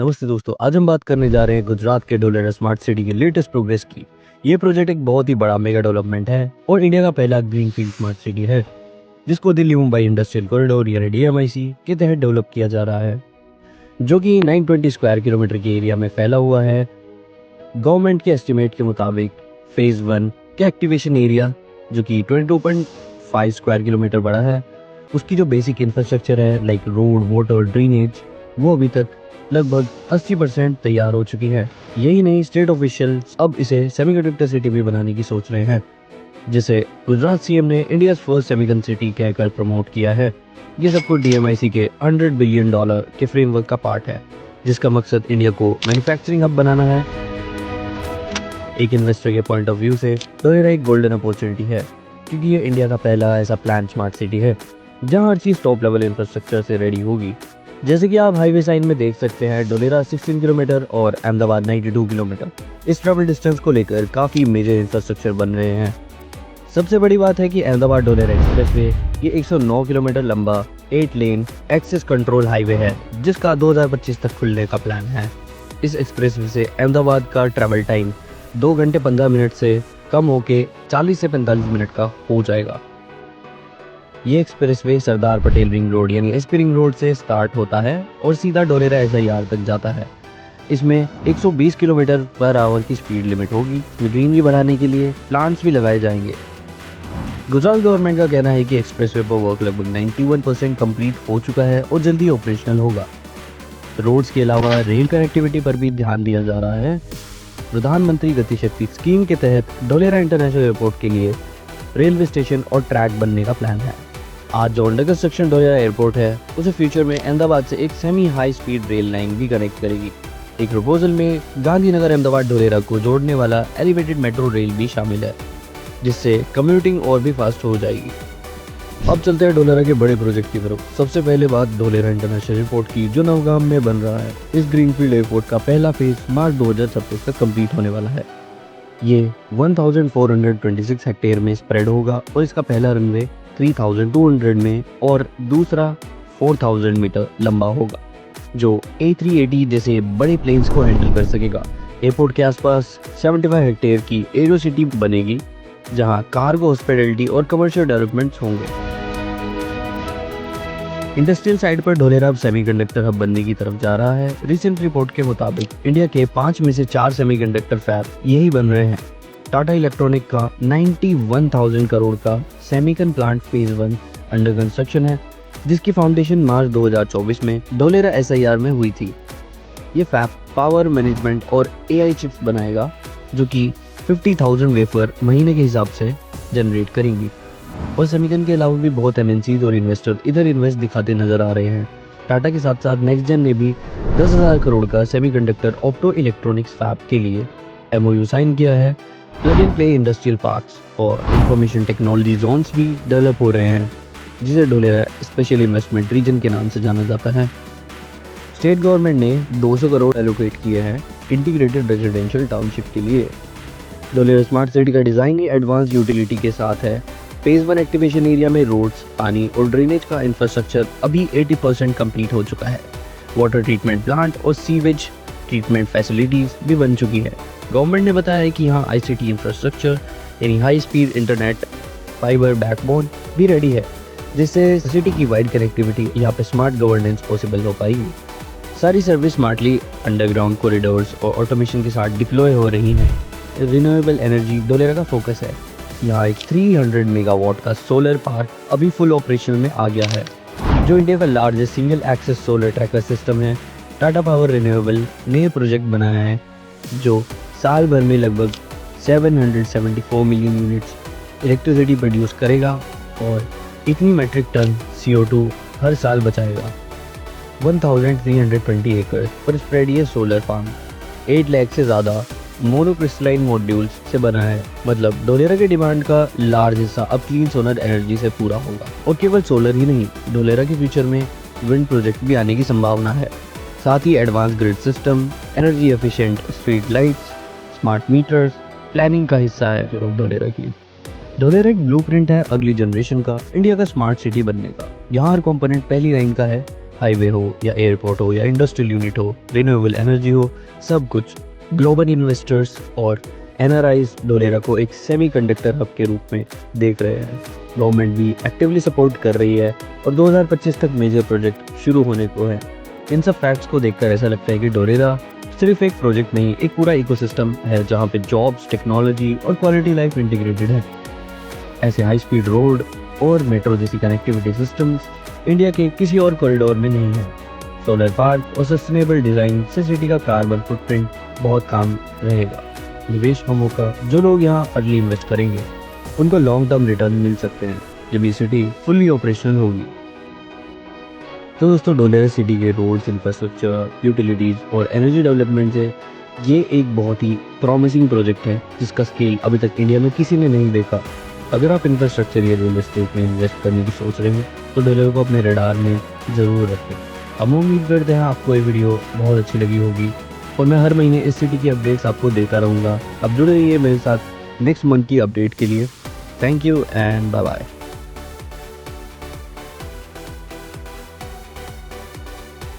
नमस्ते दोस्तों, आज हम बात करने जा रहे हैं गुजरात के ढोलेरा स्मार्ट सिटी के लेटेस्ट प्रोग्रेस की। ये प्रोजेक्ट एक बहुत ही बड़ा मेगा डेवलपमेंट है और इंडिया का पहला ग्रीनफील्ड स्मार्ट सिटी है, जिसको दिल्ली मुंबई इंडस्ट्रियल कॉरिडोर यानी डीएमआईसी के तहत डेवलप किया जा रहा है, जो कि 920 स्क्वायर किलोमीटर के एरिया में फैला हुआ है। गवर्नमेंट के एस्टिमेट के मुताबिक फेज 1 के एक्टिवेशन एरिया, जो कि 22.5 स्क्वायर किलोमीटर बड़ा है, उसकी जो बेसिक इंफ्रास्ट्रक्चर है लाइक रोड, वाटर, ड्रेनेज, वो अभी तक लगभग 80% तैयार हो चुकी है। यही नहीं, स्टेट ऑफिशियल्स अब इसे सेमीकंडक्टर सिटी भी बनाने की सोच रहे हैं, जिसे गुजरात सीएम ने इंडिया फर्स्ट सेमीकंडक्टर सिटी कहकर प्रमोट किया है। ये सब कुछ डीएमआईसी के $100 बिलियन के फ्रेमवर्क का पार्ट है, जिसका मकसद इंडिया को मैन्युफैक्चरिंग हब बनाना है। एक इन्वेस्टर के पॉइंट ऑफ व्यू से ढोलेरा एक गोल्डन अपॉर्चुनिटी है, क्योंकि ये इंडिया का पहला ऐसा प्लान स्मार्ट सिटी है जहां हर चीज़ टॉप लेवल इंफ्रास्ट्रक्चर से रेडी होगी। जैसे कि आप हाईवे साइन में देख सकते हैं, ढोलेरा 16 किलोमीटर और अहमदाबाद 92 किलोमीटर। इस ट्रैवल डिस्टेंस को लेकर काफ़ी मेजर इंफ्रास्ट्रक्चर बन रहे हैं। सबसे बड़ी बात है कि अहमदाबाद ढोलेरा एक्सप्रेसवे ये 109 किलोमीटर लंबा 8 लेन एक्सेस कंट्रोल हाईवे है, जिसका 2025 तक खुलने का प्लान है। इस एक्सप्रेसवे से अहमदाबाद का ट्रैवल टाइम 2 घंटे 15 मिनट से कम होकर 40 से 45 मिनट का हो जाएगा। ये expressway Sardar Patel ring road यानी एसपी रिंग रोड से स्टार्ट होता है और सीधा ढोलेरा एसआईआर तक जाता है। इसमें 120 किलोमीटर पर आवर की स्पीड लिमिट होगी। ग्रीनरी बढ़ाने के लिए प्लांट्स भी लगाए जाएंगे। गुजरात गवर्नमेंट का कहना है कि एक्सप्रेसवे पर वर्क लगभग 91% कंप्लीट हो चुका है और जल्दी ऑपरेशनल होगा। रोड्स के अलावा रेल कनेक्टिविटी पर भी ध्यान दिया जा रहा है। प्रधानमंत्री गति शक्ति स्कीम के तहत ढोलेरा इंटरनेशनल एयरपोर्ट के लिए रेलवे स्टेशन और ट्रैक बनने का प्लान है। आज जो अंडर कंस्ट्रक्शन ढोलेरा एयरपोर्ट है, उसे फ्यूचर में अहमदाबाद से एक semi high speed rail line भी कनेक्ट करेगी। एक प्रपोजल में गांधीनगर अहमदाबाद ढोलेरा को जोड़ने वाला एलिवेटेड मेट्रो रेल भी शामिल है, जिससे कम्यूटिंग और भी फास्ट हो जाएगी। अब चलते हैं ढोलेरा के बड़े प्रोजेक्ट की तरफ। सबसे पहले बात ढोलेरा इंटरनेशनल एयरपोर्ट की, जो नवगाम में बन रहा है। इस ग्रीनफील्ड एयरपोर्ट का पहला फेज मार्च 2026 तक कंप्लीट होने वाला है। ये 1426 हेक्टेयर में स्प्रेड होगा और इसका पहला रनवे 3200 में और दूसरा 4000 मीटर लंबा होगा, जो A380 जैसे बड़े प्लेन्स को हैंडल कर सकेगा। एयरपोर्ट के आसपास 75 हेक्टेयर की एरो सिटी बनेगी, जहां कार्गो, हॉस्पिटैलिटी और कमर्शियल डेवलपमेंट्स होंगे। इंडस्ट्रियल साइड पर ढोलेरा अब सेमीकंडक्टर हब बनने की तरफ जा रहा है। रिसेंट रिपोर्ट के मुताबिक इंडिया के 5 में से 4 सेमीकंडक्टर फैब यही बन रहे हैं। टाटा इलेक्ट्रॉनिक का 91,000 करोड़ का सेमीकन प्लांट फेज 1 अंडर कंस्ट्रक्शन है, जिसकी फाउंडेशन मार्च 2024 में ढोलेरा एसआईआर में हुई थी। ये फैब पावर मैनेजमेंट और AI चिप्स बनाएगा, जो कि 50,000 वेफर महीने के हिसाब से जनरेट करेंगी। और सेमीकन के अलावा भी बहुत MNCs और इन्वेस्टर इधर इन्वेस्ट दिखाते नजर आ रहे हैं। टाटा के साथ साथ नेक्स्ट जेन ने भी 10,000 करोड़ का सेमीकंडक्टर ऑप्टो इलेक्ट्रॉनिक्स फैब के लिए MOU साइन किया है। Plug and play industrial parks और इंफॉर्मेशन टेक्नोलॉजी जोन्स भी डेवलप हो रहे हैं, जिसे ढोलेरा स्पेशल इन्वेस्टमेंट रीजन के नाम से जाना जाता है। स्टेट गवर्नमेंट ने 200 करोड़ एलोकेट किए हैं इंटीग्रेटेड रेजिडेंशियल टाउनशिप के लिए। ढोलेरा स्मार्ट सिटी का डिज़ाइन ही एडवांस यूटिलिटी के साथ है। फेज 1 एक्टिवेशन एरिया में रोड्स, पानी और ड्रेनेज का इंफ्रास्ट्रक्चर अभी 80% कंप्लीट हो चुका है। वाटर ट्रीटमेंट प्लांट और सीवेज ट्रीटमेंट फैसिलिटीज भी बन चुकी है। गवर्नमेंट ने बताया है कि यहाँ ICT इंफ्रास्ट्रक्चर यानी high speed internet, fibre backbone भी रेडी है, जिससे सिटी की वाइड कनेक्टिविटी यहाँ पे स्मार्ट गवर्नेंस पॉसिबल हो पाएगी। सारी सर्विस स्मार्टली अंडरग्राउंड कॉरिडोर्स और ऑटोमेशन के साथ डिप्लॉय हो रही हैं। रिन्यूएबल एनर्जी ढोलेरा का फोकस है। यहाँ एक 300 मेगावाट का सोलर पार्क अभी फुल ऑपरेशन में आ गया है, जो इंडिया का largest single axis solar tracker system है। टाटा पावर रिन्यूएबल ने प्रोजेक्ट बनाया है, जो साल भर में लगभग 774 मिलियन यूनिट्स इलेक्ट्रिसिटी प्रोड्यूस करेगा और इतनी मेट्रिक टन CO2 हर साल बचाएगा। 1320 एकड़ पर स्प्रेड ये सोलर फार्म 8 लाख से ज़्यादा मोनोक्रिस्टलाइन मॉड्यूल्स से बना है। मतलब ढोलेरा के डिमांड का लार्ज हिस्सा अब क्लीन सोलर एनर्जी से पूरा होगा। और केवल सोलर ही नहीं, ढोलेरा के फ्यूचर में विंड प्रोजेक्ट भी आने की संभावना है। साथ ही advance grid system, energy efficient street lights, smart meters planning का हिस्सा है ढोलेरा की। ढोलेरा एक ब्लूप्रिंट है अगली जनरेशन का इंडिया का स्मार्ट सिटी बनने का। यहाँ हर कंपोनेंट पहली लाइन का है हाईवे हो या एयरपोर्ट हो या इंडस्ट्रियल यूनिट हो, रिन्यूएबल एनर्जी हो, सब कुछ। ग्लोबल इन्वेस्टर्स और एनआरआईज डोलेरा को एक सेमीकंडक्टर हब के रूप में देख रहे हैं। गवर्नमेंट भी एक्टिवली सपोर्ट कर रही है और 2025 तक मेजर प्रोजेक्ट शुरू होने को है। इन सब फैक्ट्स को देखकर ऐसा लगता है कि डोलेरा सिर्फ एक प्रोजेक्ट नहीं, एक पूरा इकोसिस्टम है जहाँ पे जॉब्स, टेक्नोलॉजी और क्वालिटी लाइफ इंटीग्रेटेड है। ऐसे हाई स्पीड रोड और मेट्रो जैसी कनेक्टिविटी सिस्टम्स इंडिया के किसी और कॉरिडोर में नहीं है। सोलर पार्क और सस्टेनेबल डिज़ाइन से सिटी का कार्बन फुटप्रिंट बहुत कम रहेगा। निवेश का मौका, जो लोग यहाँ अर्ली इन्वेस्ट करेंगे उनको लॉन्ग टर्म रिटर्न मिल सकते हैं जब ये सिटी फुल्ली ऑपरेशनल होगी। तो दोस्तों, डोलेरा सिटी के रोड्स, इंफ्रास्ट्रक्चर, यूटिलिटीज़ और एनर्जी डेवलपमेंट से ये एक बहुत ही प्रॉमिसिंग प्रोजेक्ट है जिसका स्केल अभी तक इंडिया में किसी ने नहीं देखा। अगर आप इंफ्रास्ट्रक्चर या रियल एस्टेट में इन्वेस्ट करने की सोच रहे हैं तो डोलेरा को अपने रडार में ज़रूर रखें। हम उम्मीद करते हैं आपको ये वीडियो बहुत अच्छी लगी होगी और मैं हर महीने इस सिटी की अपडेट्स आपको देता रहूँगा। अब जुड़े रहिए मेरे साथ नेक्स्ट मंथ की अपडेट के लिए। Thank you and bye bye.